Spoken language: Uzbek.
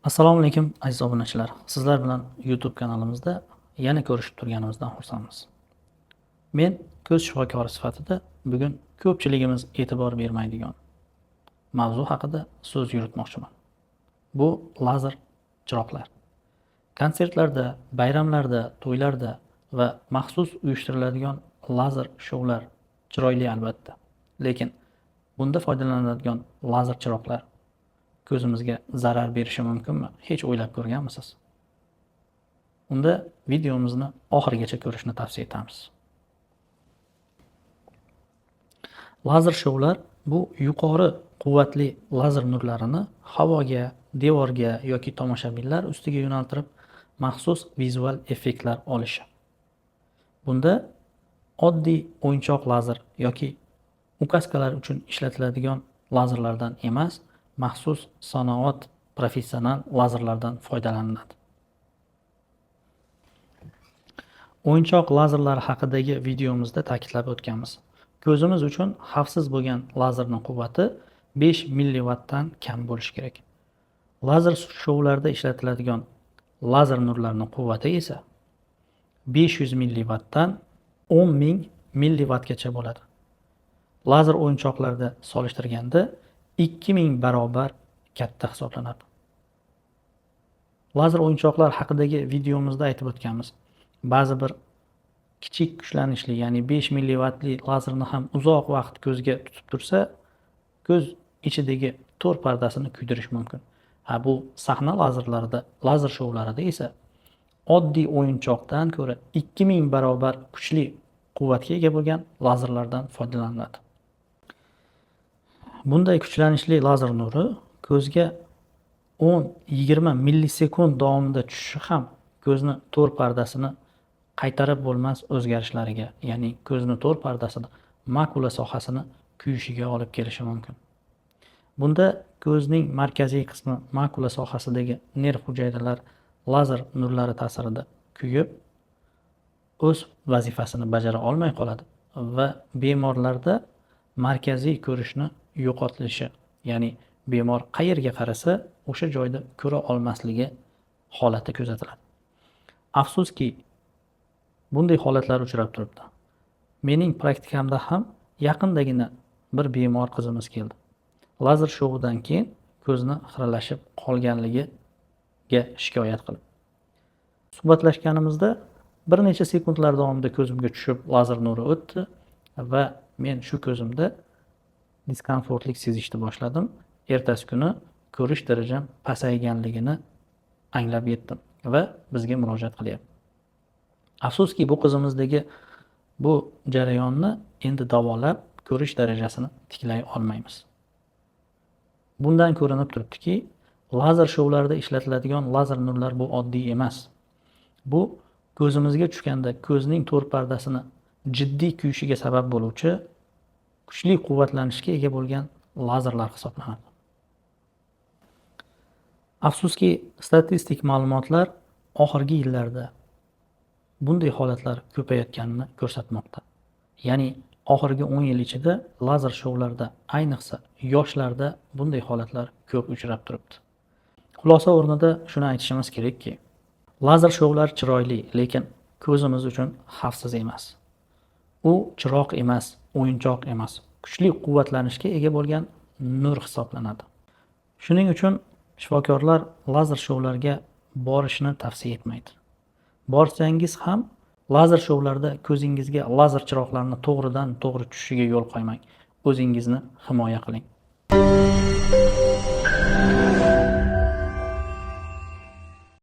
Assalomu alaykum aziz obunachilar. Sizlar bilan YouTube kanalimizda yana ko'rishib turganimizdan xursandmiz. Men ko'z shifokori sifatida bugun ko'pchiligimiz e'tibor bermaydigan mavzu haqida so'z yuritmoqchiman. Bu lazer chiroqlar. Konsertlarda, bayramlarda, to'ylarda va maxsus uyushtiriladigan lazer shoular chiroyli albatta. Lekin bunda foydalaniladigan lazer chiroqlar ko'zimizga zarar berishi mumkinmi? Hech o'ylab ko'rganmisiz? Unda videomizni oxirigacha ko'rishni tavsiya etamiz. Lazer shoular bu yuqori quvvatli lazer nurlarini havoga, devorga yoki tomoshabinlar ustiga yo'naltirib maxsus vizual effektlar olishi. Bunda oddiy o'yinchoq lazer yoki ukaskalar uchun ishlatiladigan lazerlardan emas, maxsus sanoat professional lazerlardan foydalaniladi. O'yinchoq lazerlar haqidagi videomizda ta'kidlab o'tganmiz. Ko'zimiz uchun xavfsiz bo'lgan lazerning quvvati 5 milliwattdan kam bo'lishi kerak. Lazer shoularda ishlatiladigan lazer nurlarining quvvati esa 500 milliwattdan 10,000 milliwattgacha bo'ladi. Lazer o'yinchoqlarda solishtirganda 2000 barobar katta hisoblanadi. Lazer o'yinchoqlar haqidagi videomizda aytib o'tganmiz. Ba'zi bir kichik kuchlanishli, ya'ni 5 milliwattli lazerni ham uzoq vaqt ko'zga tutib tursa, ko'z ichidagi to'r pardasini kuydirish mumkin. Bu sahna lazerlarida, lazer shoularida esa oddiy o'yinchoqdan ko'ra 2000 barobar kuchli quvvatga ega bo'lgan lazerlardan foydalaniladi. Bunday kuchlanishli lazer nuri ko'zga 10-20 millisekund davomida tushishi ham ko'zni to'r pardasini qaytarib bo'lmas o'zgarishlariga, ya'ni ko'zni to'r pardasida makula sohasini kuyishiga olib kelishi mumkin. Bunda ko'zning markaziy qismi makula sohasidagi nerv hujayralar lazer nurlari ta'sirida kuyib, o'z vazifasini bajara olmay qoladi va bemorlarda markaziy ko'rishni yo'qotilishi, ya'ni bemor qayerga qarasa o'sha joyda ko'ra olmasligi holati kuzatiladi. Afsuski, bunday holatlar uchrab turibdi. Mening praktikamda ham yaqindagina bir bemor qizimiz keldi. Lazer shoudan keyin ko'zni xiralashib qolganligiga shikoyat qilib. Suhbatlashganimizda bir necha sekundlar davomida ko'zimga tushib lazer nuri o'tdi va men shu ko'zimda diskomfortlik sezishni boshladim. Ertasi kuni ko'rish darajam pasayganligini anglab yetdim va bizga murojaat qilyapti. Afsuski, bu qizimizdagi bu jarayonni endi davolab ko'rish darajasini tiklay olmaymiz. Bundan ko'rinib turibdiki, lazer shoularida ishlatiladigan lazer nurlar bu oddiy emas. Bu ko'zimizga tushganda ko'zning to'r pardasini jiddiy kuyishiga sabab bo'luvchi kuchli quvvatlanishga ega bo'lgan lazerlar hisoblanadi. Afsuski, statistik ma'lumotlar oxirgi yillarda bunday holatlar ko'payayotganini ko'rsatmoqda. Ya'ni oxirgi 10 yil ichida lazer shoularda, ayniqsa yoshlarda bunday holatlar ko'p uchrab turibdi. Xulosa o'rnida shuni aytishimiz kerakki, lazer shoular chiroyli, lekin ko'zimiz uchun xavfsiz emas. U chiroq emas, o'yinchoq emas, kuchli quvvatlanishga ega bo'lgan nur hisoblanadi. Shuning uchun shifokorlar lazer shoularga borishni tavsiya etmaydi. Borsangiz ham lazer shoularda ko'zingizga lazer chiroqlarni to'g'ridan to'g'ri tushishiga yo'l qo'ymang. O'zingizni himoya qiling.